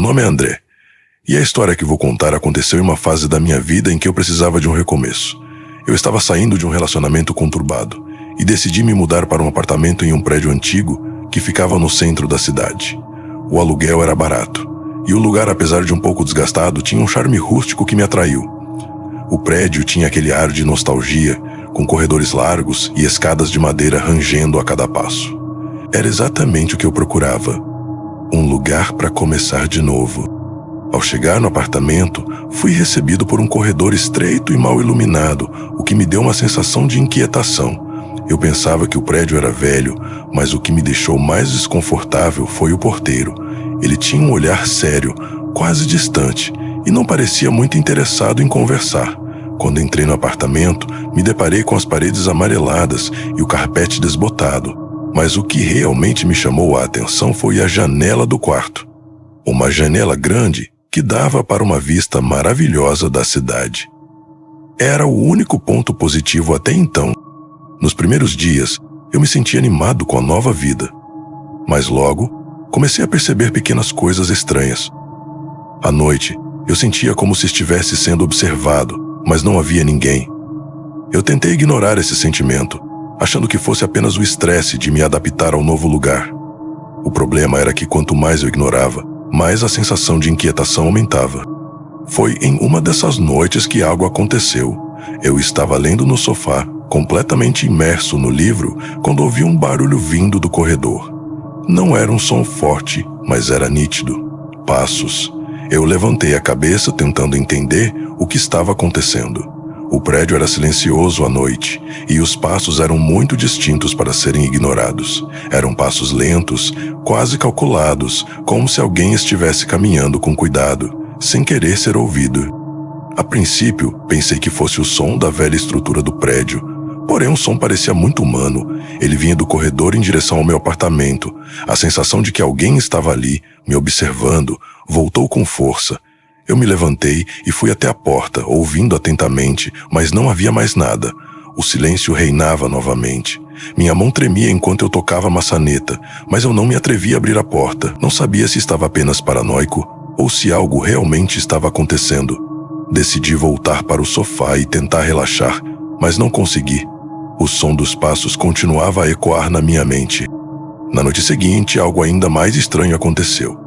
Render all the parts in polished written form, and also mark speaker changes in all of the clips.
Speaker 1: nome é André, e a história que vou contar aconteceu em uma fase da minha vida em que eu precisava de um recomeço. Eu estava saindo de um relacionamento conturbado e decidi me mudar para um apartamento em um prédio antigo que ficava no centro da cidade. O aluguel era barato, e o lugar, apesar de um pouco desgastado, tinha um charme rústico que me atraiu. O prédio tinha aquele ar de nostalgia, com corredores largos e escadas de madeira rangendo a cada passo. Era exatamente o que eu procurava. Um lugar para começar de novo. Ao chegar no apartamento, fui recebido por um corredor estreito e mal iluminado, o que me deu uma sensação de inquietação. Eu pensava que o prédio era velho, mas o que me deixou mais desconfortável foi o porteiro. Ele tinha um olhar sério, quase distante, e não parecia muito interessado em conversar. Quando entrei no apartamento, me deparei com as paredes amareladas e o carpete desbotado. Mas o que realmente me chamou a atenção foi a janela do quarto. Uma janela grande que dava para uma vista maravilhosa da cidade. Era o único ponto positivo até então. Nos primeiros dias, eu me sentia animado com a nova vida. Mas logo, comecei a perceber pequenas coisas estranhas. À noite, eu sentia como se estivesse sendo observado, mas não havia ninguém. Eu tentei ignorar esse sentimento, achando que fosse apenas o estresse de me adaptar ao novo lugar. O problema era que quanto mais eu ignorava, mais a sensação de inquietação aumentava. Foi em uma dessas noites que algo aconteceu. Eu estava lendo no sofá, completamente imerso no livro, quando ouvi um barulho vindo do corredor. Não era um som forte, mas era nítido. Passos. Eu levantei a cabeça tentando entender o que estava acontecendo. O prédio era silencioso à noite, e os passos eram muito distintos para serem ignorados. Eram passos lentos, quase calculados, como se alguém estivesse caminhando com cuidado, sem querer ser ouvido. A princípio, pensei que fosse o som da velha estrutura do prédio, porém o som parecia muito humano. Ele vinha do corredor em direção ao meu apartamento. A sensação de que alguém estava ali, me observando, voltou com força. Eu me levantei e fui até a porta, ouvindo atentamente, mas não havia mais nada. O silêncio reinava novamente. Minha mão tremia enquanto eu tocava a maçaneta, mas eu não me atrevi a abrir a porta. Não sabia se estava apenas paranoico ou se algo realmente estava acontecendo. Decidi voltar para o sofá e tentar relaxar, mas não consegui. O som dos passos continuava a ecoar na minha mente. Na noite seguinte, algo ainda mais estranho aconteceu.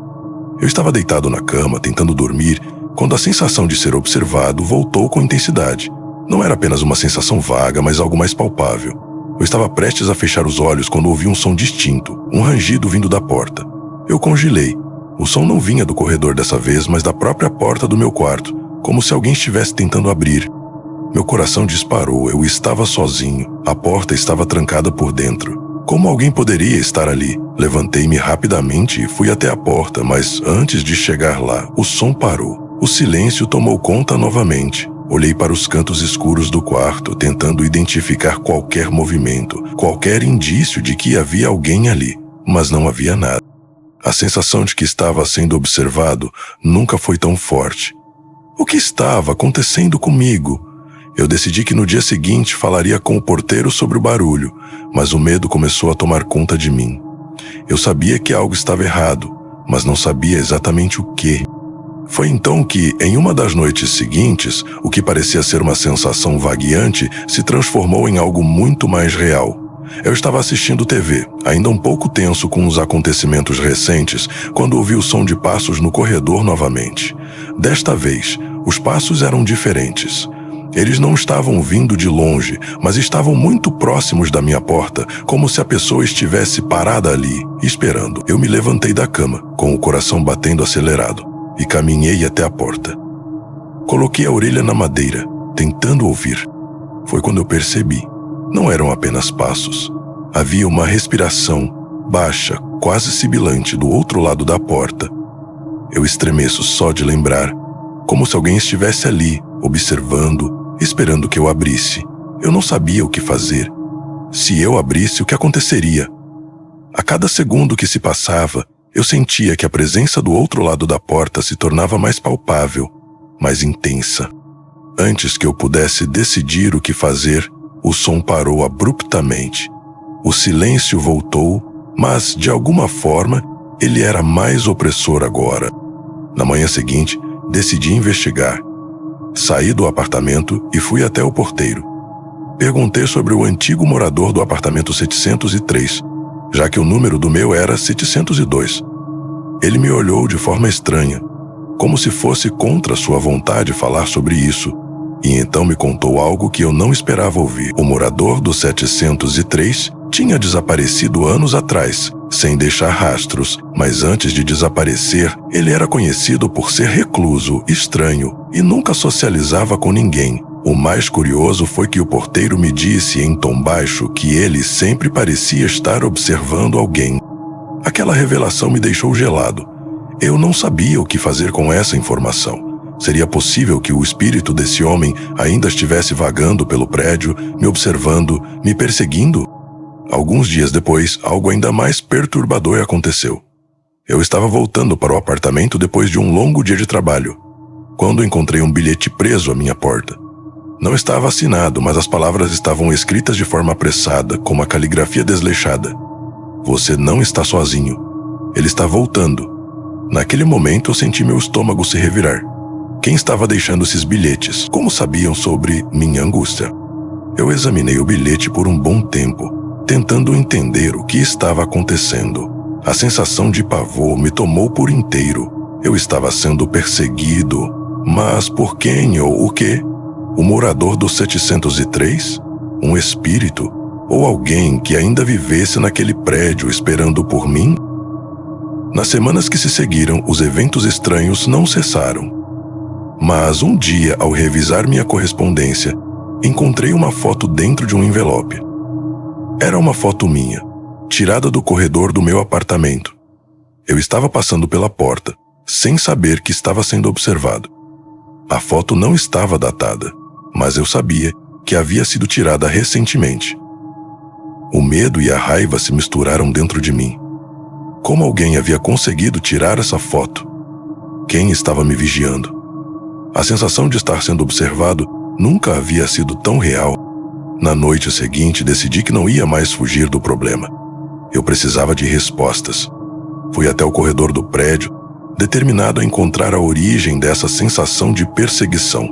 Speaker 1: Eu estava deitado na cama, tentando dormir, quando a sensação de ser observado voltou com intensidade. Não era apenas uma sensação vaga, mas algo mais palpável. Eu estava prestes a fechar os olhos quando ouvi um som distinto, um rangido vindo da porta. Eu congelei. O som não vinha do corredor dessa vez, mas da própria porta do meu quarto, como se alguém estivesse tentando abrir. Meu coração disparou, eu estava sozinho, a porta estava trancada por dentro. Como alguém poderia estar ali? Levantei-me rapidamente e fui até a porta, mas antes de chegar lá, o som parou. O silêncio tomou conta novamente. Olhei para os cantos escuros do quarto, tentando identificar qualquer movimento, qualquer indício de que havia alguém ali, mas não havia nada. A sensação de que estava sendo observado nunca foi tão forte. O que estava acontecendo comigo? Eu decidi que no dia seguinte falaria com o porteiro sobre o barulho, mas o medo começou a tomar conta de mim. Eu sabia que algo estava errado, mas não sabia exatamente o quê. Foi então que, em uma das noites seguintes, o que parecia ser uma sensação vagueante se transformou em algo muito mais real. Eu estava assistindo TV, ainda um pouco tenso com os acontecimentos recentes, quando ouvi o som de passos no corredor novamente. Desta vez, os passos eram diferentes. Eles não estavam vindo de longe, mas estavam muito próximos da minha porta, como se a pessoa estivesse parada ali, esperando. Eu me levantei da cama, com o coração batendo acelerado, e caminhei até a porta. Coloquei a orelha na madeira, tentando ouvir. Foi quando eu percebi. Não eram apenas passos. Havia uma respiração, baixa, quase sibilante, do outro lado da porta. Eu estremeço só de lembrar, como se alguém estivesse ali, observando, esperando que eu abrisse. Eu não sabia o que fazer. Se eu abrisse, o que aconteceria? A cada segundo que se passava, eu sentia que a presença do outro lado da porta se tornava mais palpável, mais intensa. Antes que eu pudesse decidir o que fazer, o som parou abruptamente. O silêncio voltou, mas, de alguma forma, ele era mais opressor agora. Na manhã seguinte, decidi investigar. Saí do apartamento e fui até o porteiro. Perguntei sobre o antigo morador do apartamento 703, já que o número do meu era 702. Ele me olhou de forma estranha, como se fosse contra sua vontade falar sobre isso, e então me contou algo que eu não esperava ouvir. O morador do 703 tinha desaparecido anos atrás, sem deixar rastros, mas antes de desaparecer, ele era conhecido por ser recluso, estranho e nunca socializava com ninguém. O mais curioso foi que o porteiro me disse em tom baixo que ele sempre parecia estar observando alguém. Aquela revelação me deixou gelado. Eu não sabia o que fazer com essa informação. Seria possível que o espírito desse homem ainda estivesse vagando pelo prédio, me observando, me perseguindo? Alguns dias depois, algo ainda mais perturbador aconteceu. Eu estava voltando para o apartamento depois de um longo dia de trabalho, quando encontrei um bilhete preso à minha porta. Não estava assinado, mas as palavras estavam escritas de forma apressada, com uma caligrafia desleixada. Você não está sozinho. Ele está voltando. Naquele momento, eu senti meu estômago se revirar. Quem estava deixando esses bilhetes? Como sabiam sobre minha angústia? Eu examinei o bilhete por um bom tempo, tentando entender o que estava acontecendo. A sensação de pavor me tomou por inteiro. Eu estava sendo perseguido. Mas por quem ou o quê? O morador do 703? Um espírito? Ou alguém que ainda vivesse naquele prédio esperando por mim? Nas semanas que se seguiram, os eventos estranhos não cessaram. Mas um dia, ao revisar minha correspondência, encontrei uma foto dentro de um envelope. Era uma foto minha, tirada do corredor do meu apartamento. Eu estava passando pela porta, sem saber que estava sendo observado. A foto não estava datada, mas eu sabia que havia sido tirada recentemente. O medo e a raiva se misturaram dentro de mim. Como alguém havia conseguido tirar essa foto? Quem estava me vigiando? A sensação de estar sendo observado nunca havia sido tão real. Na noite seguinte, decidi que não ia mais fugir do problema. Eu precisava de respostas. Fui até o corredor do prédio, determinado a encontrar a origem dessa sensação de perseguição.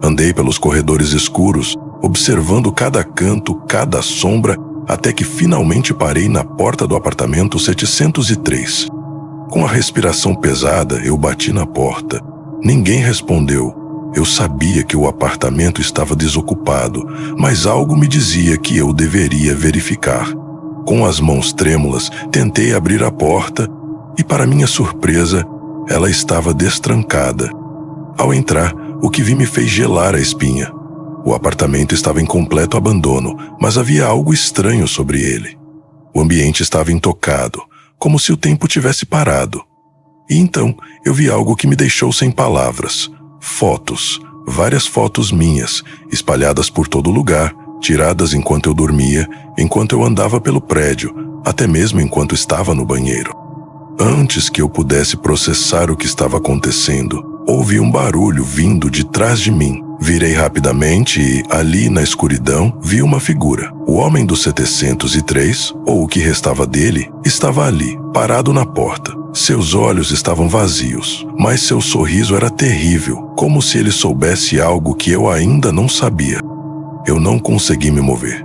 Speaker 1: Andei pelos corredores escuros, observando cada canto, cada sombra, até que finalmente parei na porta do apartamento 703. Com a respiração pesada, eu bati na porta. Ninguém respondeu. Eu sabia que o apartamento estava desocupado, mas algo me dizia que eu deveria verificar. Com as mãos trêmulas, tentei abrir a porta e, para minha surpresa, ela estava destrancada. Ao entrar, o que vi me fez gelar a espinha. O apartamento estava em completo abandono, mas havia algo estranho sobre ele. O ambiente estava intocado, como se o tempo tivesse parado. E então eu vi algo que me deixou sem palavras. Fotos, várias fotos minhas, espalhadas por todo lugar, tiradas enquanto eu dormia, enquanto eu andava pelo prédio, até mesmo enquanto estava no banheiro. Antes que eu pudesse processar o que estava acontecendo, ouvi um barulho vindo de trás de mim. Virei rapidamente e, ali na escuridão, vi uma figura. O homem do 703, ou o que restava dele, estava ali, parado na porta. Seus olhos estavam vazios, mas seu sorriso era terrível, como se ele soubesse algo que eu ainda não sabia. Eu não consegui me mover.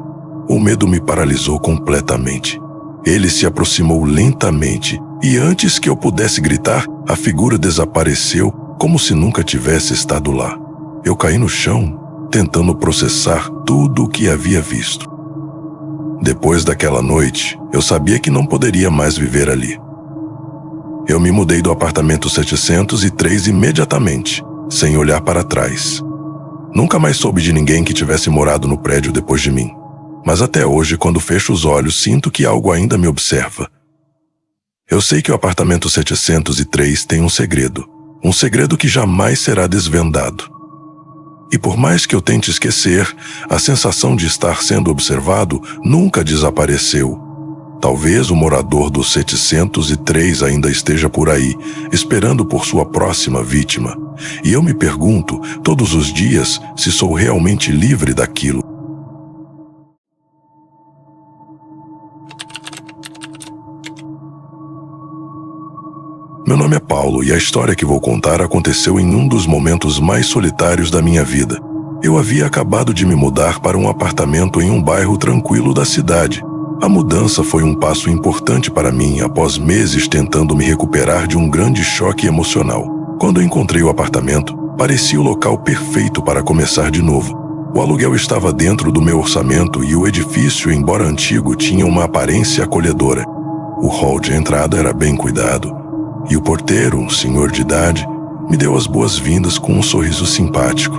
Speaker 1: O medo me paralisou completamente. Ele se aproximou lentamente e, antes que eu pudesse gritar, a figura desapareceu como se nunca tivesse estado lá. Eu caí no chão, tentando processar tudo o que havia visto. Depois daquela noite, eu sabia que não poderia mais viver ali. Eu me mudei do apartamento 703 imediatamente, sem olhar para trás. Nunca mais soube de ninguém que tivesse morado no prédio depois de mim. Mas até hoje, quando fecho os olhos, sinto que algo ainda me observa. Eu sei que o apartamento 703 tem um segredo que jamais será desvendado. E por mais que eu tente esquecer, a sensação de estar sendo observado nunca desapareceu. Talvez o morador do 703 ainda esteja por aí, esperando por sua próxima vítima. E eu me pergunto, todos os dias, se sou realmente livre daquilo. Meu nome nome é Paulo e a história que vou contar aconteceu em um dos momentos mais solitários da minha vida. Eu havia acabado de me mudar para um apartamento em um bairro tranquilo da cidade. A mudança foi um passo importante para mim após meses tentando me recuperar de um grande choque emocional. Quando encontrei o apartamento, parecia o local perfeito para começar de novo. O aluguel estava dentro do meu orçamento e o edifício, embora antigo, tinha uma aparência acolhedora. O hall de entrada era bem cuidado, e o porteiro, um senhor de idade, me deu as boas-vindas com um sorriso simpático.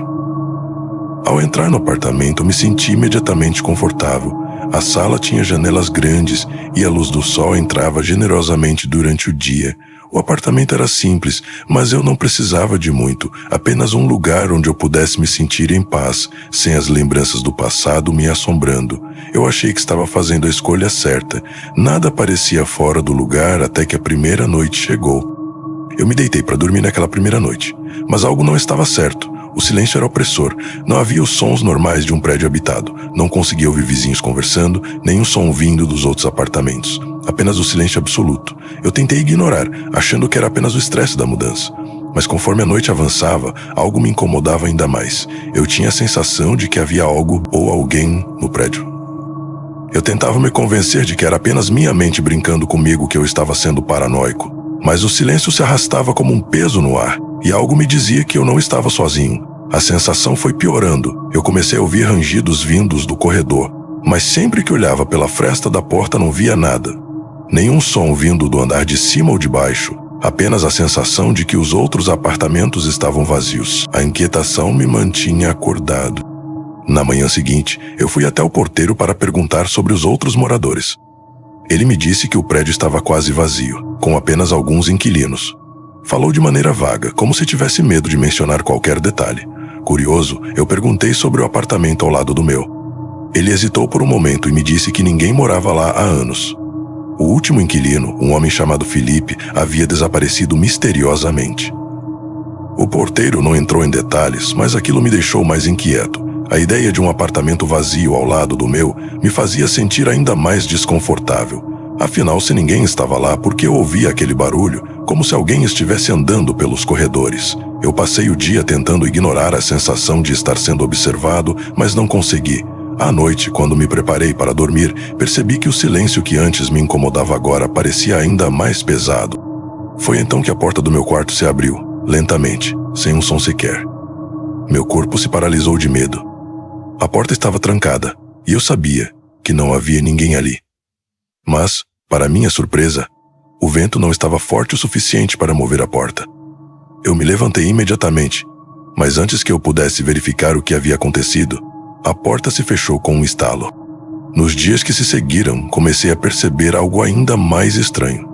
Speaker 1: Ao entrar no apartamento, me senti imediatamente confortável. A sala tinha janelas grandes e a luz do sol entrava generosamente durante o dia. O apartamento era simples, mas eu não precisava de muito, apenas um lugar onde eu pudesse me sentir em paz, sem as lembranças do passado me assombrando. Eu achei que estava fazendo a escolha certa. Nada parecia fora do lugar até que a primeira noite chegou. Eu me deitei para dormir naquela primeira noite, mas algo não estava certo. O silêncio era opressor. Não havia os sons normais de um prédio habitado. Não conseguia ouvir vizinhos conversando, nem um som vindo dos outros apartamentos. Apenas o silêncio absoluto. Eu tentei ignorar, achando que era apenas o estresse da mudança. Mas conforme a noite avançava, algo me incomodava ainda mais. Eu tinha a sensação de que havia algo ou alguém no prédio. Eu tentava me convencer de que era apenas minha mente brincando comigo que eu estava sendo paranoico. Mas o silêncio se arrastava como um peso no ar, e algo me dizia que eu não estava sozinho. A sensação foi piorando. Eu comecei a ouvir rangidos vindos do corredor, mas sempre que olhava pela fresta da porta não via nada. Nenhum som vindo do andar de cima ou de baixo, apenas a sensação de que os outros apartamentos estavam vazios. A inquietação me mantinha acordado. Na manhã seguinte, eu fui até o porteiro para perguntar sobre os outros moradores. Ele me disse que o prédio estava quase vazio, com apenas alguns inquilinos. Falou de maneira vaga, como se tivesse medo de mencionar qualquer detalhe. Curioso, eu perguntei sobre o apartamento ao lado do meu. Ele hesitou por um momento e me disse que ninguém morava lá há anos. O último inquilino, um homem chamado Felipe, havia desaparecido misteriosamente. O porteiro não entrou em detalhes, mas aquilo me deixou mais inquieto. A ideia de um apartamento vazio ao lado do meu me fazia sentir ainda mais desconfortável. Afinal, se ninguém estava lá, por que eu ouvia aquele barulho, como se alguém estivesse andando pelos corredores? Eu passei o dia tentando ignorar a sensação de estar sendo observado, mas não consegui. À noite, quando me preparei para dormir, percebi que o silêncio que antes me incomodava agora parecia ainda mais pesado. Foi então que a porta do meu quarto se abriu, lentamente, sem um som sequer. Meu corpo se paralisou de medo. A porta estava trancada, e eu sabia que não havia ninguém ali. Mas, para minha surpresa, o vento não estava forte o suficiente para mover a porta. Eu me levantei imediatamente, mas antes que eu pudesse verificar o que havia acontecido, a porta se fechou com um estalo. Nos dias que se seguiram, comecei a perceber algo ainda mais estranho.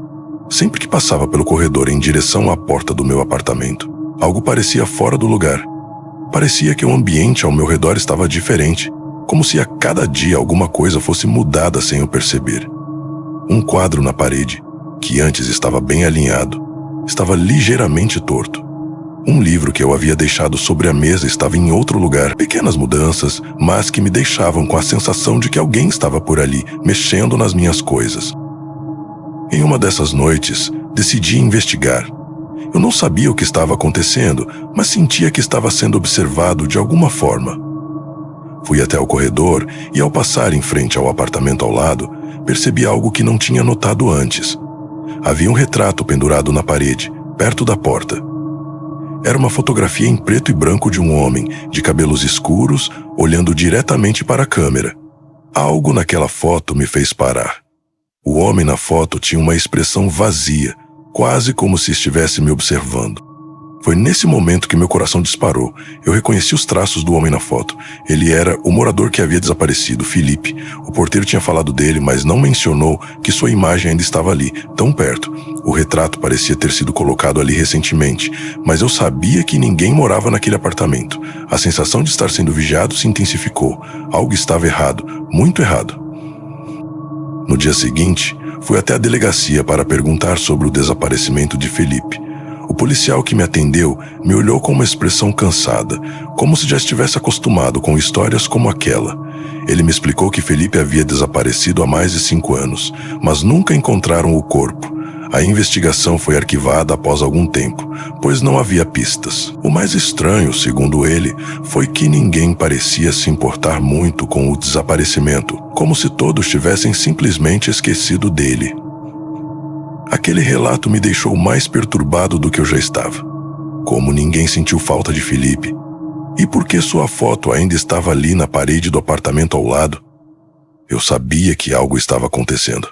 Speaker 1: Sempre que passava pelo corredor em direção à porta do meu apartamento, algo parecia fora do lugar. Parecia que o ambiente ao meu redor estava diferente, como se a cada dia alguma coisa fosse mudada sem eu perceber. Um quadro na parede, que antes estava bem alinhado, estava ligeiramente torto. Um livro que eu havia deixado sobre a mesa estava em outro lugar. Pequenas mudanças, mas que me deixavam com a sensação de que alguém estava por ali, mexendo nas minhas coisas. Em uma dessas noites, decidi investigar. Eu não sabia o que estava acontecendo, mas sentia que estava sendo observado de alguma forma. Fui até o corredor e, ao passar em frente ao apartamento ao lado, percebi algo que não tinha notado antes. Havia um retrato pendurado na parede, perto da porta. Era uma fotografia em preto e branco de um homem, de cabelos escuros, olhando diretamente para a câmera. Algo naquela foto me fez parar. O homem na foto tinha uma expressão vazia, quase como se estivesse me observando. Foi nesse momento que meu coração disparou. Eu reconheci os traços do homem na foto. Ele era o morador que havia desaparecido, Felipe. O porteiro tinha falado dele, mas não mencionou que sua imagem ainda estava ali, tão perto. O retrato parecia ter sido colocado ali recentemente, mas eu sabia que ninguém morava naquele apartamento. A sensação de estar sendo vigiado se intensificou. Algo estava errado, muito errado. No dia seguinte, fui até a delegacia para perguntar sobre o desaparecimento de Felipe. O policial que me atendeu me olhou com uma expressão cansada, como se já estivesse acostumado com histórias como aquela. Ele me explicou que Felipe havia desaparecido há mais de 5 anos, mas nunca encontraram o corpo. A investigação foi arquivada após algum tempo, pois não havia pistas. O mais estranho, segundo ele, foi que ninguém parecia se importar muito com o desaparecimento, como se todos tivessem simplesmente esquecido dele. Aquele relato me deixou mais perturbado do que eu já estava. Como ninguém sentiu falta de Felipe? E por que sua foto ainda estava ali na parede do apartamento ao lado? Eu sabia que algo estava acontecendo.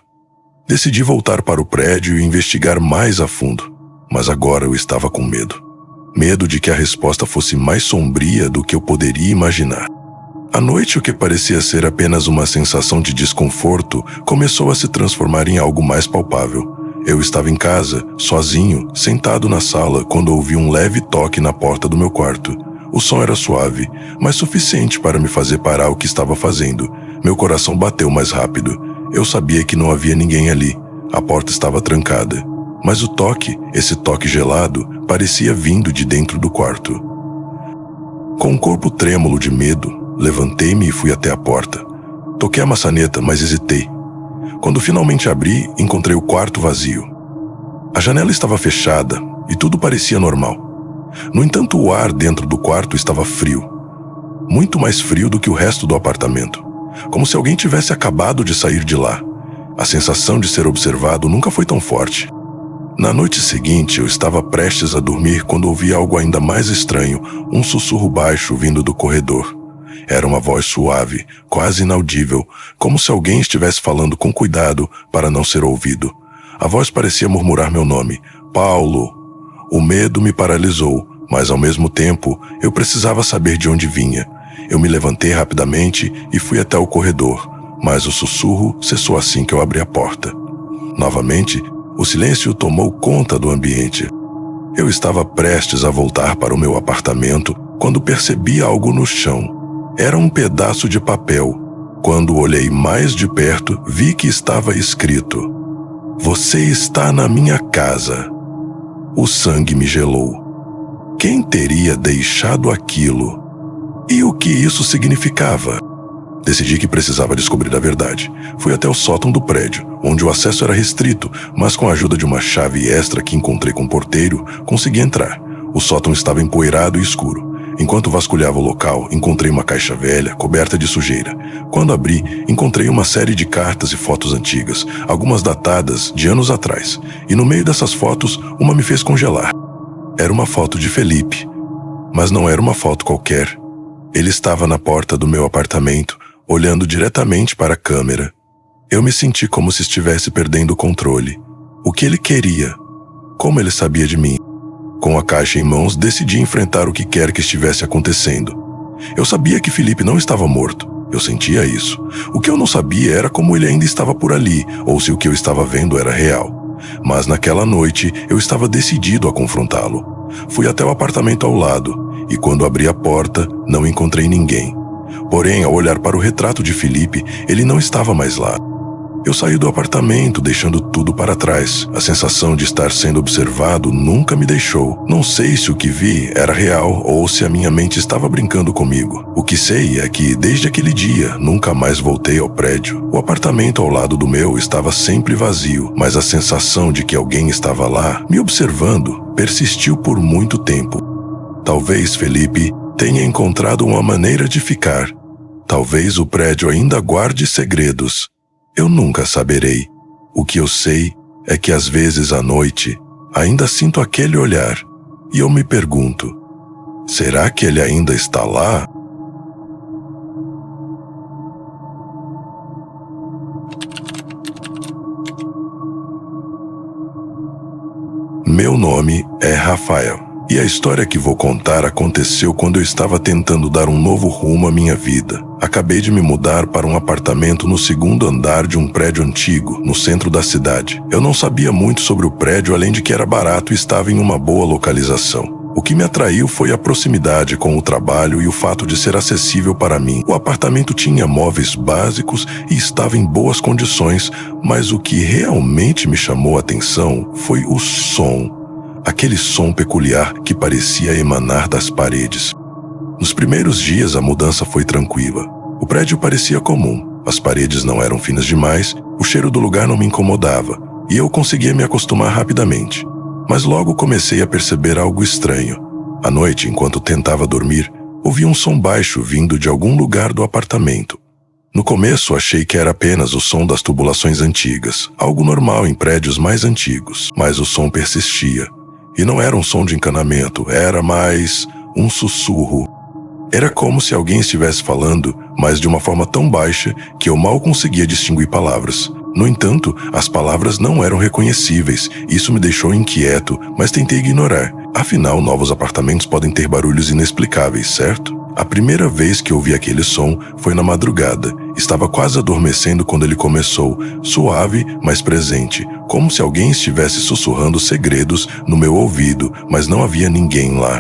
Speaker 1: Decidi voltar para o prédio e investigar mais a fundo, mas agora eu estava com medo. Medo de que a resposta fosse mais sombria do que eu poderia imaginar. À noite, o que parecia ser apenas uma sensação de desconforto começou a se transformar em algo mais palpável. Eu estava em casa, sozinho, sentado na sala, quando ouvi um leve toque na porta do meu quarto. O som era suave, mas suficiente para me fazer parar o que estava fazendo. Meu coração bateu mais rápido. Eu sabia que não havia ninguém ali. A porta estava trancada. Mas o toque, esse toque gelado, parecia vindo de dentro do quarto. Com um corpo trêmulo de medo, levantei-me e fui até a porta. Toquei a maçaneta, mas hesitei. Quando finalmente abri, encontrei o quarto vazio. A janela estava fechada e tudo parecia normal. No entanto, o ar dentro do quarto estava frio. Muito mais frio do que o resto do apartamento. Como se alguém tivesse acabado de sair de lá. A sensação de ser observado nunca foi tão forte. Na noite seguinte, eu estava prestes a dormir quando ouvi algo ainda mais estranho, um sussurro baixo vindo do corredor. Era uma voz suave, quase inaudível, como se alguém estivesse falando com cuidado para não ser ouvido. A voz parecia murmurar meu nome, Paulo. O medo me paralisou, mas ao mesmo tempo, eu precisava saber de onde vinha. Eu me levantei rapidamente e fui até o corredor, mas o sussurro cessou assim que eu abri a porta. Novamente, o silêncio tomou conta do ambiente. Eu estava prestes a voltar para o meu apartamento quando percebi algo no chão. Era um pedaço de papel. Quando olhei mais de perto, vi que estava escrito: "Você está na minha casa." O sangue me gelou. Quem teria deixado aquilo? E o que isso significava? Decidi que precisava descobrir a verdade. Fui até o sótão do prédio, onde o acesso era restrito, mas com a ajuda de uma chave extra que encontrei com o porteiro, consegui entrar. O sótão estava empoeirado e escuro. Enquanto vasculhava o local, encontrei uma caixa velha, coberta de sujeira. Quando abri, encontrei uma série de cartas e fotos antigas, algumas datadas de anos atrás. E no meio dessas fotos, uma me fez congelar. Era uma foto de Felipe. Mas não era uma foto qualquer. Ele estava na porta do meu apartamento, olhando diretamente para a câmera. Eu me senti como se estivesse perdendo o controle. O que ele queria? Como ele sabia de mim? Com a caixa em mãos, decidi enfrentar o que quer que estivesse acontecendo. Eu sabia que Felipe não estava morto. Eu sentia isso. O que eu não sabia era como ele ainda estava por ali, ou se o que eu estava vendo era real. Mas naquela noite, eu estava decidido a confrontá-lo. Fui até o apartamento ao lado, e quando abri a porta, não encontrei ninguém. Porém, ao olhar para o retrato de Felipe, ele não estava mais lá. Eu saí do apartamento, deixando tudo para trás. A sensação de estar sendo observado nunca me deixou. Não sei se o que vi era real ou se a minha mente estava brincando comigo. O que sei é que, desde aquele dia, nunca mais voltei ao prédio. O apartamento ao lado do meu estava sempre vazio, mas a sensação de que alguém estava lá, me observando, persistiu por muito tempo. Talvez Felipe tenha encontrado uma maneira de ficar. Talvez o prédio ainda guarde segredos. Eu nunca saberei. O que eu sei é que às vezes à noite ainda sinto aquele olhar e eu me pergunto: será que ele ainda está lá? Meu nome é Rafael. E a história que vou contar aconteceu quando eu estava tentando dar um novo rumo à minha vida. Acabei de me mudar para um apartamento no segundo andar de um prédio antigo, no centro da cidade. Eu não sabia muito sobre o prédio, além de que era barato e estava em uma boa localização. O que me atraiu foi a proximidade com o trabalho e o fato de ser acessível para mim. O apartamento tinha móveis básicos e estava em boas condições, mas o que realmente me chamou a atenção foi o som. Aquele som peculiar que parecia emanar das paredes. Nos primeiros dias, a mudança foi tranquila. O prédio parecia comum, as paredes não eram finas demais, o cheiro do lugar não me incomodava, e eu conseguia me acostumar rapidamente. Mas logo comecei a perceber algo estranho. À noite, enquanto tentava dormir, ouvi um som baixo vindo de algum lugar do apartamento. No começo, achei que era apenas o som das tubulações antigas, algo normal em prédios mais antigos, mas o som persistia. E não era um som de encanamento, era mais um sussurro. Era como se alguém estivesse falando, mas de uma forma tão baixa que eu mal conseguia distinguir palavras. No entanto, as palavras não eram reconhecíveis. Isso me deixou inquieto, mas tentei ignorar. Afinal, novos apartamentos podem ter barulhos inexplicáveis, certo? A primeira vez que ouvi aquele som foi na madrugada. Estava quase adormecendo quando ele começou, suave, mas presente, como se alguém estivesse sussurrando segredos no meu ouvido, mas não havia ninguém lá.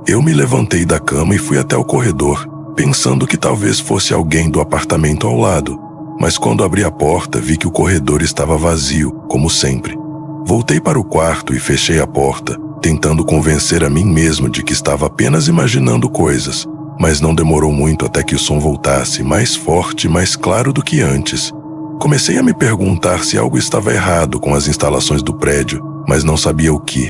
Speaker 1: Eu me levantei da cama e fui até o corredor, pensando que talvez fosse alguém do apartamento ao lado. Mas quando abri a porta, vi que o corredor estava vazio, como sempre. Voltei para o quarto e fechei a porta, tentando convencer a mim mesmo de que estava apenas imaginando coisas. Mas não demorou muito até que o som voltasse, mais forte e mais claro do que antes. Comecei a me perguntar se algo estava errado com as instalações do prédio, mas não sabia o que.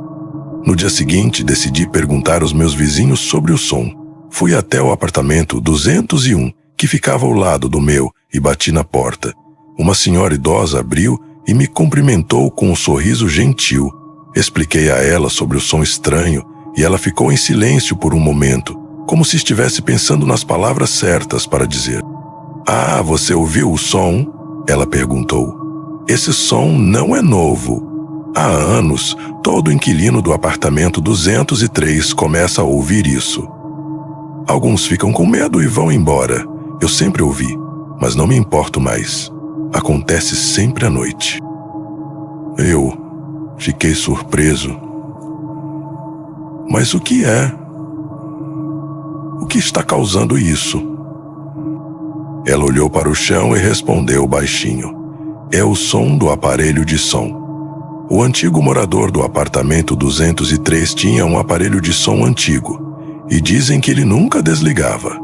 Speaker 1: No dia seguinte, decidi perguntar aos meus vizinhos sobre o som. Fui até o apartamento 201, que ficava ao lado do meu, e bati na porta. Uma senhora idosa abriu e me cumprimentou com um sorriso gentil. Expliquei a ela sobre o som estranho e ela ficou em silêncio por um momento, como se estivesse pensando nas palavras certas para dizer. "Ah, você ouviu o som?" ela perguntou. "Esse som não é novo. Há anos, todo inquilino do apartamento 203 começa a ouvir isso. Alguns ficam com medo e vão embora. Eu sempre ouvi, mas não me importo mais. Acontece sempre à noite." Eu fiquei surpreso. Mas o que é? O que está causando isso? Ela olhou para o chão e respondeu baixinho. "É o som do aparelho de som. O antigo morador do apartamento 203 tinha um aparelho de som antigo, e dizem que ele nunca desligava.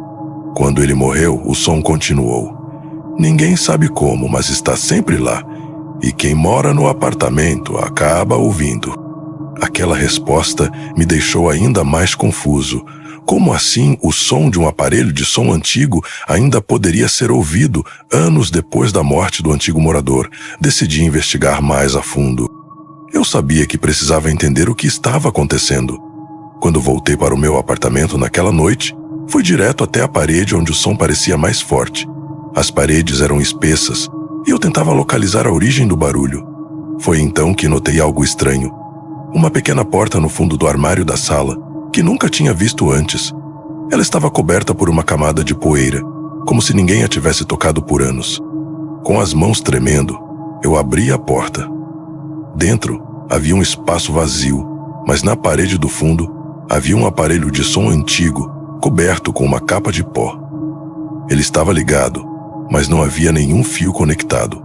Speaker 1: Quando ele morreu, o som continuou. Ninguém sabe como, mas está sempre lá, e quem mora no apartamento acaba ouvindo." Aquela resposta me deixou ainda mais confuso. Como assim o som de um aparelho de som antigo ainda poderia ser ouvido anos depois da morte do antigo morador? Decidi investigar mais a fundo. Eu sabia que precisava entender o que estava acontecendo. Quando voltei para o meu apartamento naquela noite, fui direto até a parede onde o som parecia mais forte. As paredes eram espessas e eu tentava localizar a origem do barulho. Foi então que notei algo estranho. Uma pequena porta no fundo do armário da sala, que nunca tinha visto antes. Ela estava coberta por uma camada de poeira, como se ninguém a tivesse tocado por anos. Com as mãos tremendo, eu abri a porta. Dentro havia um espaço vazio, mas na parede do fundo havia um aparelho de som antigo, coberto com uma capa de pó. Ele estava ligado, mas não havia nenhum fio conectado.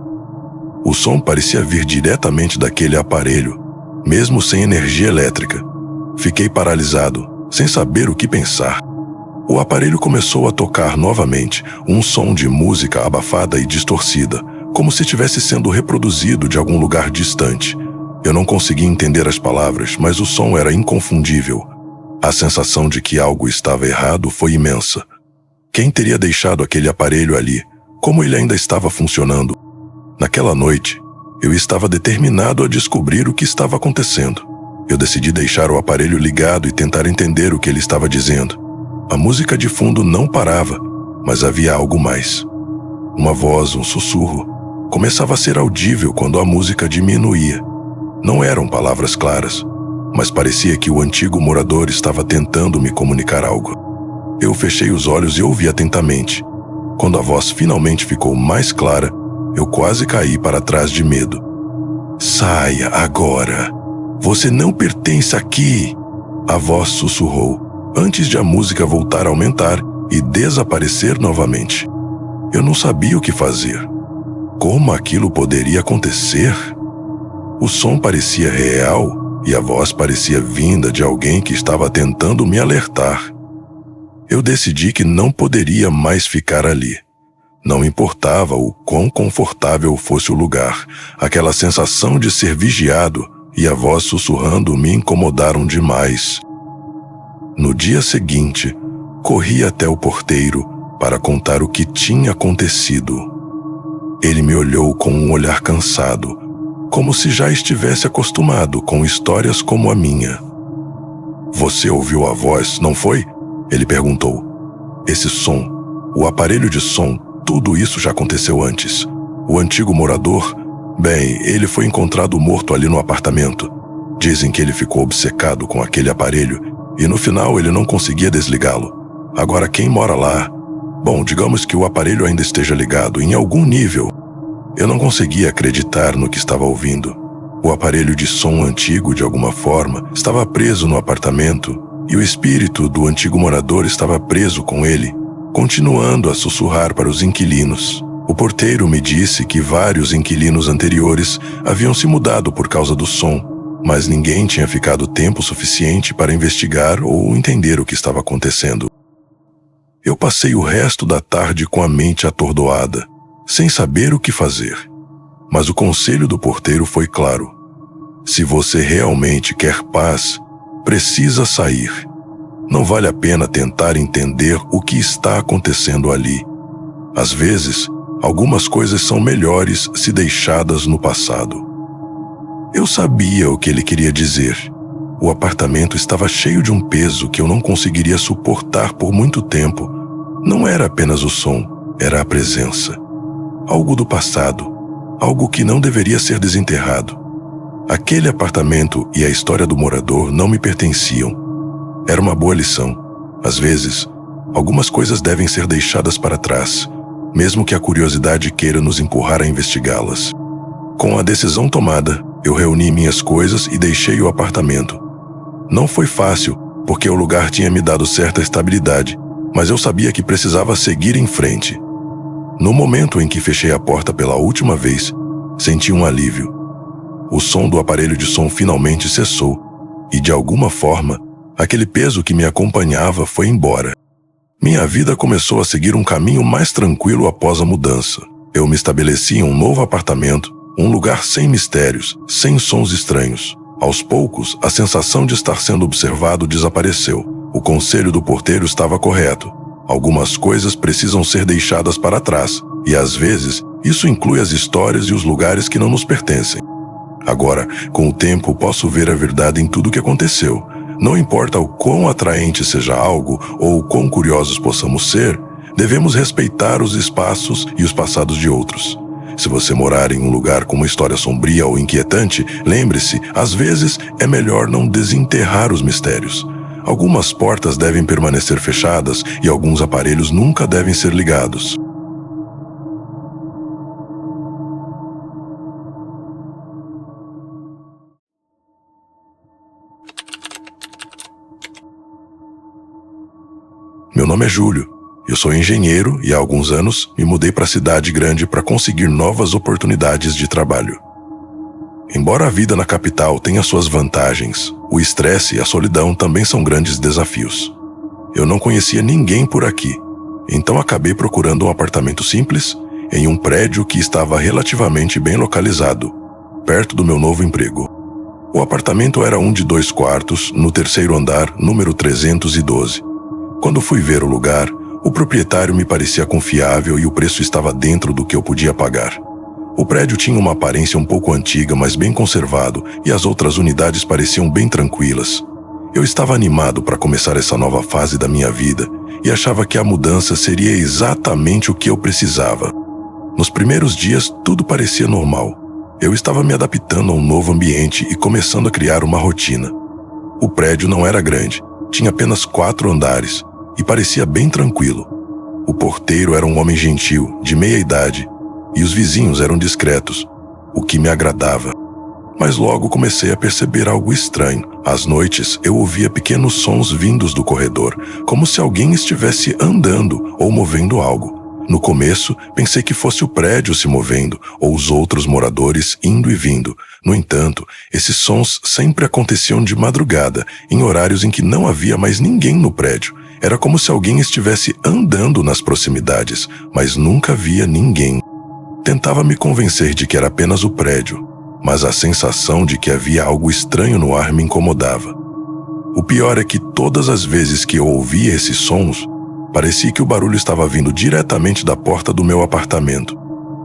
Speaker 1: O som parecia vir diretamente daquele aparelho, mesmo sem energia elétrica. Fiquei paralisado, sem saber o que pensar. O aparelho começou a tocar novamente, um som de música abafada e distorcida, como se estivesse sendo reproduzido de algum lugar distante. Eu não conseguia entender as palavras, mas o som era inconfundível. A sensação de que algo estava errado foi imensa. Quem teria deixado aquele aparelho ali? Como ele ainda estava funcionando? Naquela noite, eu estava determinado a descobrir o que estava acontecendo. Eu decidi deixar o aparelho ligado e tentar entender o que ele estava dizendo. A música de fundo não parava, mas havia algo mais. Uma voz, um sussurro, começava a ser audível quando a música diminuía. Não eram palavras claras, mas parecia que o antigo morador estava tentando me comunicar algo. Eu fechei os olhos e ouvi atentamente. Quando a voz finalmente ficou mais clara, eu quase caí para trás de medo. "Saia agora! Você não pertence aqui!" A voz sussurrou, antes de a música voltar a aumentar e desaparecer novamente. Eu não sabia o que fazer. Como aquilo poderia acontecer? O som parecia real e a voz parecia vinda de alguém que estava tentando me alertar. Eu decidi que não poderia mais ficar ali. Não importava o quão confortável fosse o lugar, aquela sensação de ser vigiado e a voz sussurrando me incomodaram demais. No dia seguinte, corri até o porteiro para contar o que tinha acontecido. Ele me olhou com um olhar cansado, como se já estivesse acostumado com histórias como a minha. "Você ouviu a voz, não foi?" Ele perguntou. "Esse som, o aparelho de som, tudo isso já aconteceu antes. O antigo morador, bem, ele foi encontrado morto ali no apartamento. Dizem que ele ficou obcecado com aquele aparelho e no final ele não conseguia desligá-lo. Agora quem mora lá? Bom, digamos que o aparelho ainda esteja ligado em algum nível." Eu não conseguia acreditar no que estava ouvindo. O aparelho de som antigo, de alguma forma, estava preso no apartamento e o espírito do antigo morador estava preso com ele, continuando a sussurrar para os inquilinos. O porteiro me disse que vários inquilinos anteriores haviam se mudado por causa do som, mas ninguém tinha ficado tempo suficiente para investigar ou entender o que estava acontecendo. Eu passei o resto da tarde com a mente atordoada, sem saber o que fazer. Mas o conselho do porteiro foi claro: se você realmente quer paz, precisa sair. Não vale a pena tentar entender o que está acontecendo ali. Às vezes, algumas coisas são melhores se deixadas no passado. Eu sabia o que ele queria dizer. O apartamento estava cheio de um peso que eu não conseguiria suportar por muito tempo. Não era apenas o som, era a presença. Algo do passado, algo que não deveria ser desenterrado. Aquele apartamento e a história do morador não me pertenciam. Era uma boa lição. Às vezes, algumas coisas devem ser deixadas para trás, mesmo que a curiosidade queira nos empurrar a investigá-las. Com a decisão tomada, eu reuni minhas coisas e deixei o apartamento. Não foi fácil, porque o lugar tinha me dado certa estabilidade, mas eu sabia que precisava seguir em frente. No momento em que fechei a porta pela última vez, senti um alívio. O som do aparelho de som finalmente cessou e, de alguma forma, aquele peso que me acompanhava foi embora. Minha vida começou a seguir um caminho mais tranquilo após a mudança. Eu me estabeleci em um novo apartamento, um lugar sem mistérios, sem sons estranhos. Aos poucos, a sensação de estar sendo observado desapareceu. O conselho do porteiro estava correto. Algumas coisas precisam ser deixadas para trás, e às vezes isso inclui as histórias e os lugares que não nos pertencem. Agora, com o tempo, posso ver a verdade em tudo o que aconteceu. Não importa o quão atraente seja algo ou o quão curiosos possamos ser, devemos respeitar os espaços e os passados de outros. Se você morar em um lugar com uma história sombria ou inquietante, lembre-se, às vezes é melhor não desenterrar os mistérios. Algumas portas devem permanecer fechadas e alguns aparelhos nunca devem ser ligados. Meu nome é Júlio. Eu sou engenheiro e há alguns anos me mudei para a cidade grande para conseguir novas oportunidades de trabalho. Embora a vida na capital tenha suas vantagens, o estresse e a solidão também são grandes desafios. Eu não conhecia ninguém por aqui, então acabei procurando um apartamento simples em um prédio que estava relativamente bem localizado, perto do meu novo emprego. O apartamento era um de 2 quartos, no 3º andar, número 312. Quando fui ver o lugar, o proprietário me parecia confiável e o preço estava dentro do que eu podia pagar. O prédio tinha uma aparência um pouco antiga, mas bem conservado, e as outras unidades pareciam bem tranquilas. Eu estava animado para começar essa nova fase da minha vida e achava que a mudança seria exatamente o que eu precisava. Nos primeiros dias, tudo parecia normal. Eu estava me adaptando a um novo ambiente e começando a criar uma rotina. O prédio não era grande, tinha apenas 4 andares e parecia bem tranquilo. O porteiro era um homem gentil, de meia idade, e os vizinhos eram discretos, o que me agradava. Mas logo comecei a perceber algo estranho. Às noites, eu ouvia pequenos sons vindos do corredor, como se alguém estivesse andando ou movendo algo. No começo, pensei que fosse o prédio se movendo ou os outros moradores indo e vindo. No entanto, esses sons sempre aconteciam de madrugada, em horários em que não havia mais ninguém no prédio. Era como se alguém estivesse andando nas proximidades, mas nunca via ninguém. Tentava me convencer de que era apenas o prédio, mas a sensação de que havia algo estranho no ar me incomodava. O pior é que todas as vezes que eu ouvia esses sons, parecia que o barulho estava vindo diretamente da porta do meu apartamento,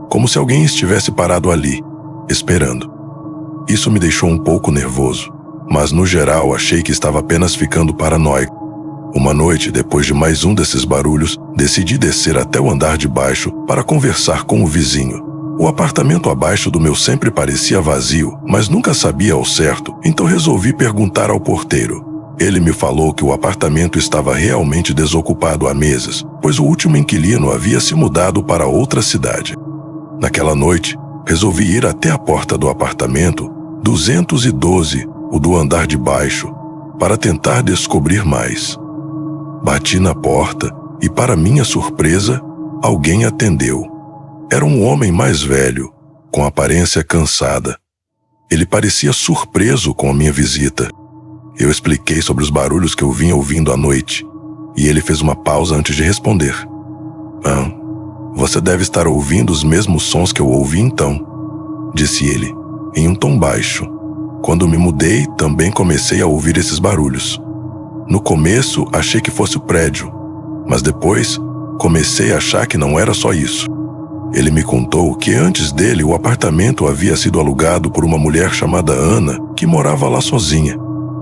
Speaker 1: como se alguém estivesse parado ali, esperando. Isso me deixou um pouco nervoso, mas no geral achei que estava apenas ficando paranoico. Uma noite, depois de mais um desses barulhos, decidi descer até o andar de baixo para conversar com o vizinho. O apartamento abaixo do meu sempre parecia vazio, mas nunca sabia ao certo, então resolvi perguntar ao porteiro. Ele me falou que o apartamento estava realmente desocupado há meses, pois o último inquilino havia se mudado para outra cidade. Naquela noite, resolvi ir até a porta do apartamento 212, o do andar de baixo, para tentar descobrir mais. Bati na porta e, para minha surpresa, alguém atendeu. Era um homem mais velho, com aparência cansada. Ele parecia surpreso com a minha visita. Eu expliquei sobre os barulhos que eu vinha ouvindo à noite, e ele fez uma pausa antes de responder. Você deve estar ouvindo os mesmos sons que eu ouvi então, disse ele, em um tom baixo. Quando me mudei, também comecei a ouvir esses barulhos. No começo, achei que fosse o prédio, mas depois comecei a achar que não era só isso. Ele me contou que antes dele o apartamento havia sido alugado por uma mulher chamada Ana, que morava lá sozinha.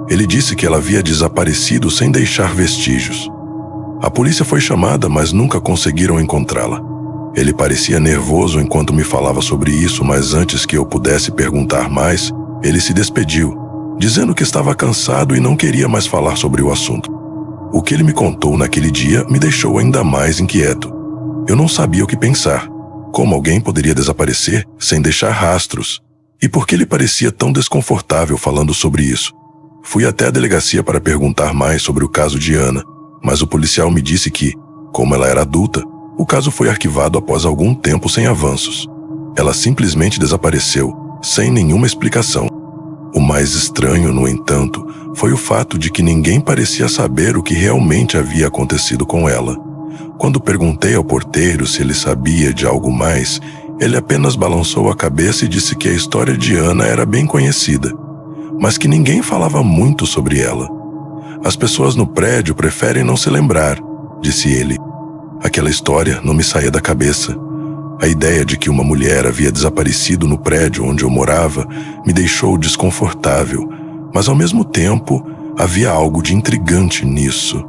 Speaker 1: Ele disse que ela havia desaparecido sem deixar vestígios. A polícia foi chamada, mas nunca conseguiram encontrá-la. Ele parecia nervoso enquanto me falava sobre isso, mas antes que eu pudesse perguntar mais, ele se despediu, dizendo que estava cansado e não queria mais falar sobre o assunto. O que ele me contou naquele dia me deixou ainda mais inquieto. Eu não sabia o que pensar. Como alguém poderia desaparecer sem deixar rastros? E por que ele parecia tão desconfortável falando sobre isso? Fui até a delegacia para perguntar mais sobre o caso de Ana, mas o policial me disse que, como ela era adulta, o caso foi arquivado após algum tempo sem avanços. Ela simplesmente desapareceu, sem nenhuma explicação. O mais estranho, no entanto, foi o fato de que ninguém parecia saber o que realmente havia acontecido com ela. Quando perguntei ao porteiro se ele sabia de algo mais, ele apenas balançou a cabeça e disse que a história de Ana era bem conhecida, mas que ninguém falava muito sobre ela. As pessoas no prédio preferem não se lembrar, disse ele. Aquela história não me saía da cabeça. A ideia de que uma mulher havia desaparecido no prédio onde eu morava me deixou desconfortável, mas ao mesmo tempo havia algo de intrigante nisso.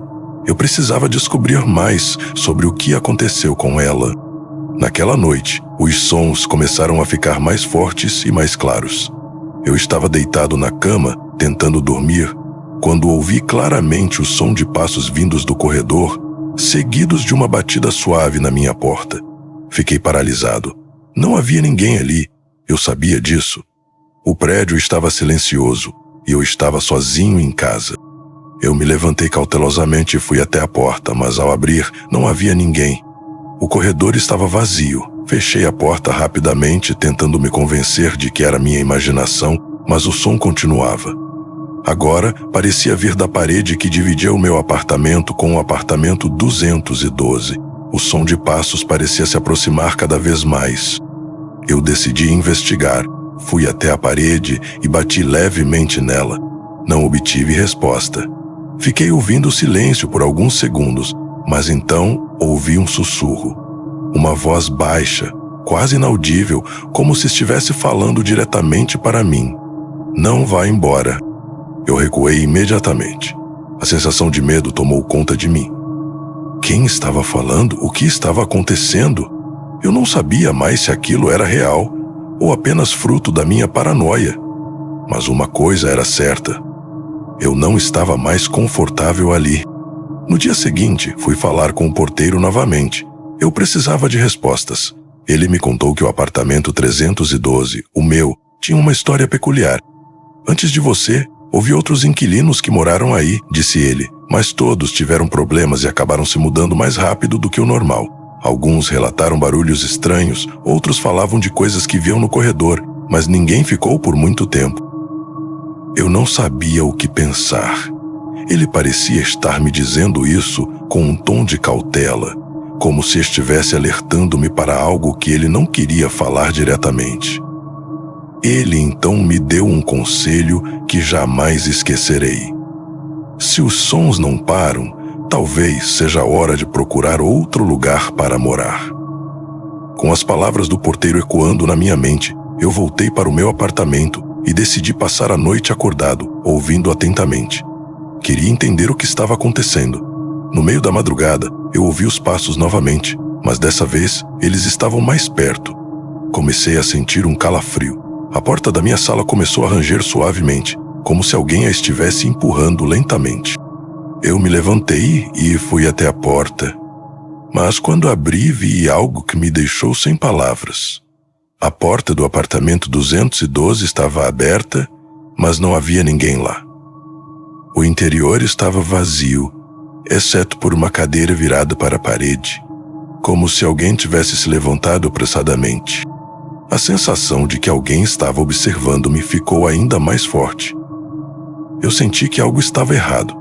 Speaker 1: Eu precisava descobrir mais sobre o que aconteceu com ela. Naquela noite, os sons começaram a ficar mais fortes e mais claros. Eu estava deitado na cama, tentando dormir, quando ouvi claramente o som de passos vindos do corredor, seguidos de uma batida suave na minha porta. Fiquei paralisado. Não havia ninguém ali. Eu sabia disso. O prédio estava silencioso e eu estava sozinho em casa. Eu me levantei cautelosamente e fui até a porta, mas ao abrir, não havia ninguém. O corredor estava vazio. Fechei a porta rapidamente, tentando me convencer de que era minha imaginação, mas o som continuava. Agora, parecia vir da parede que dividia o meu apartamento com o apartamento 212. O som de passos parecia se aproximar cada vez mais. Eu decidi investigar. Fui até a parede e bati levemente nela. Não obtive resposta. Fiquei ouvindo o silêncio por alguns segundos, mas então ouvi um sussurro. Uma voz baixa, quase inaudível, como se estivesse falando diretamente para mim. Não vá embora. Eu recuei imediatamente. A sensação de medo tomou conta de mim. Quem estava falando? O que estava acontecendo? Eu não sabia mais se aquilo era real ou apenas fruto da minha paranoia. Mas uma coisa era certa. Eu não estava mais confortável ali. No dia seguinte, fui falar com o porteiro novamente. Eu precisava de respostas. Ele me contou que o apartamento 312, o meu, tinha uma história peculiar. Antes de você, houve outros inquilinos que moraram aí, disse ele, mas todos tiveram problemas e acabaram se mudando mais rápido do que o normal. Alguns relataram barulhos estranhos, outros falavam de coisas que viam no corredor, mas ninguém ficou por muito tempo. Eu não sabia o que pensar. Ele parecia estar me dizendo isso com um tom de cautela, como se estivesse alertando-me para algo que ele não queria falar diretamente. Ele então me deu um conselho que jamais esquecerei. Se os sons não param, talvez seja a hora de procurar outro lugar para morar. Com as palavras do porteiro ecoando na minha mente, eu voltei para o meu apartamento e decidi passar a noite acordado, ouvindo atentamente. Queria entender o que estava acontecendo. No meio da madrugada, eu ouvi os passos novamente, mas dessa vez eles estavam mais perto. Comecei a sentir um calafrio. A porta da minha sala começou a ranger suavemente, como se alguém a estivesse empurrando lentamente. Eu me levantei e fui até a porta. Mas quando abri, vi algo que me deixou sem palavras. A porta do apartamento 212 estava aberta, mas não havia ninguém lá. O interior estava vazio, exceto por uma cadeira virada para a parede, como se alguém tivesse se levantado apressadamente. A sensação de que alguém estava observando-me ficou ainda mais forte. Eu senti que algo estava errado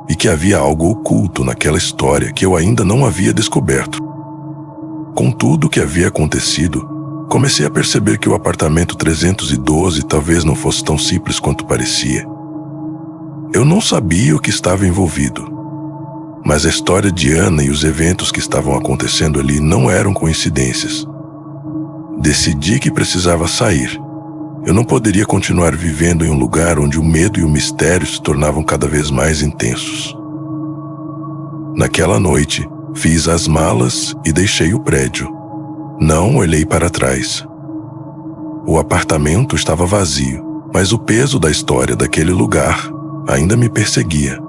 Speaker 1: e que havia algo oculto naquela história que eu ainda não havia descoberto. Com tudo o que havia acontecido, comecei a perceber que o apartamento 312 talvez não fosse tão simples quanto parecia. Eu não sabia o que estava envolvido, mas a história de Ana e os eventos que estavam acontecendo ali não eram coincidências. Decidi que precisava sair. Eu não poderia continuar vivendo em um lugar onde o medo e o mistério se tornavam cada vez mais intensos. Naquela noite, fiz as malas e deixei o prédio. Não olhei para trás. O apartamento estava vazio, mas o peso da história daquele lugar ainda me perseguia.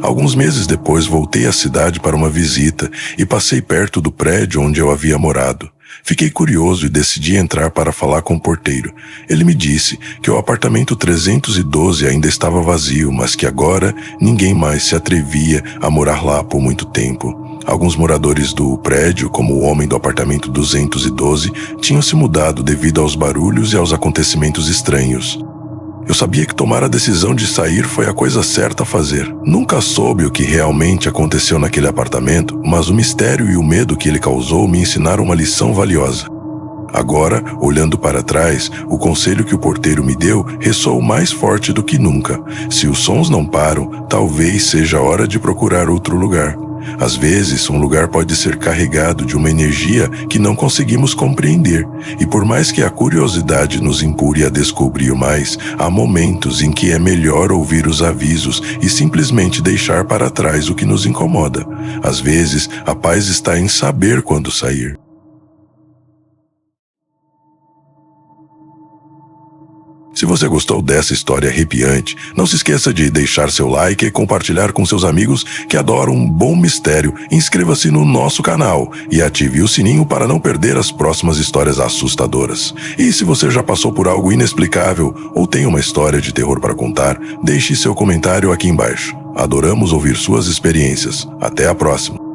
Speaker 1: Alguns meses depois, voltei à cidade para uma visita e passei perto do prédio onde eu havia morado. Fiquei curioso e decidi entrar para falar com o porteiro. Ele me disse que o apartamento 312 ainda estava vazio, mas que agora ninguém mais se atrevia a morar lá por muito tempo. Alguns moradores do prédio, como o homem do apartamento 212, tinham se mudado devido aos barulhos e aos acontecimentos estranhos. Eu sabia que tomar a decisão de sair foi a coisa certa a fazer. Nunca soube o que realmente aconteceu naquele apartamento, mas o mistério e o medo que ele causou me ensinaram uma lição valiosa. Agora, olhando para trás, o conselho que o porteiro me deu ressoou mais forte do que nunca. Se os sons não param, talvez seja a hora de procurar outro lugar. Às vezes, um lugar pode ser carregado de uma energia que não conseguimos compreender, e por mais que a curiosidade nos empurre a descobrir mais, há momentos em que é melhor ouvir os avisos e simplesmente deixar para trás o que nos incomoda. Às vezes, a paz está em saber quando sair. Se você gostou dessa história arrepiante, não se esqueça de deixar seu like e compartilhar com seus amigos que adoram um bom mistério. Inscreva-se no nosso canal e ative o sininho para não perder as próximas histórias assustadoras. E se você já passou por algo inexplicável ou tem uma história de terror para contar, deixe seu comentário aqui embaixo. Adoramos ouvir suas experiências. Até a próxima!